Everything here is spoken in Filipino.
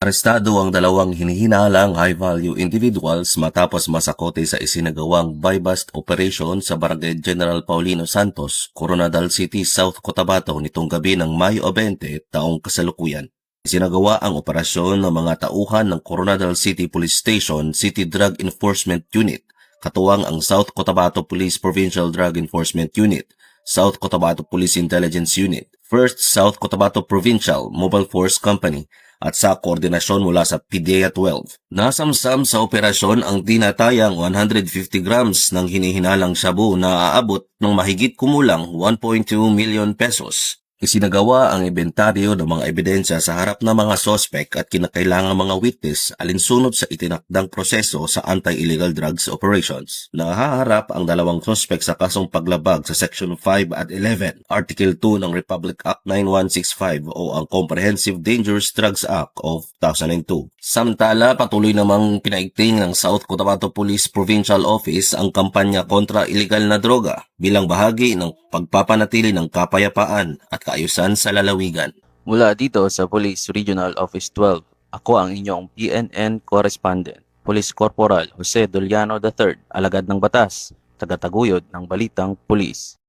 Arestado ang dalawang hinihinalang high-value individuals matapos masakote sa isinagawang buy-bust operation sa Barangay General Paulino Santos, Coronadal City, South Cotabato nitong gabi ng Mayo 20 taong kasalukuyan. Isinagawa ang operasyon ng mga tauhan ng Coronadal City Police Station City Drug Enforcement Unit, katuwang ang South Cotabato Police Provincial Drug Enforcement Unit, South Cotabato Police Intelligence Unit, 1st South Cotabato Provincial Mobile Force Company at sa koordinasyon mula sa PDEA 12. Nasamsam sa operasyon ang tinatayang 150 grams ng hinihinalang shabu na aabot ng mahigit kumulang 1.2 million pesos. Isinagawa ang inventaryo ng mga ebidensya sa harap ng mga sospek at kinakailangang mga witness alinsunod sa itinakdang proseso sa anti-illegal drugs operations. Nahaharap ang dalawang sospek sa kasong paglabag sa Section 5 at 11, Article 2 ng Republic Act 9165 o ang Comprehensive Dangerous Drugs Act of 2002. Samantala, patuloy namang pinaigting ng South Cotabato Police Provincial Office ang kampanya kontra illegal na droga bilang bahagi ng pagpapanatili ng kapayapaan at kaayusan sa lalawigan. Mula dito sa Police Regional Office 12, ako ang inyong PNN Correspondent, Police Corporal Jose Doliano III, alagad ng batas, tagataguyod ng Balitang Pulis.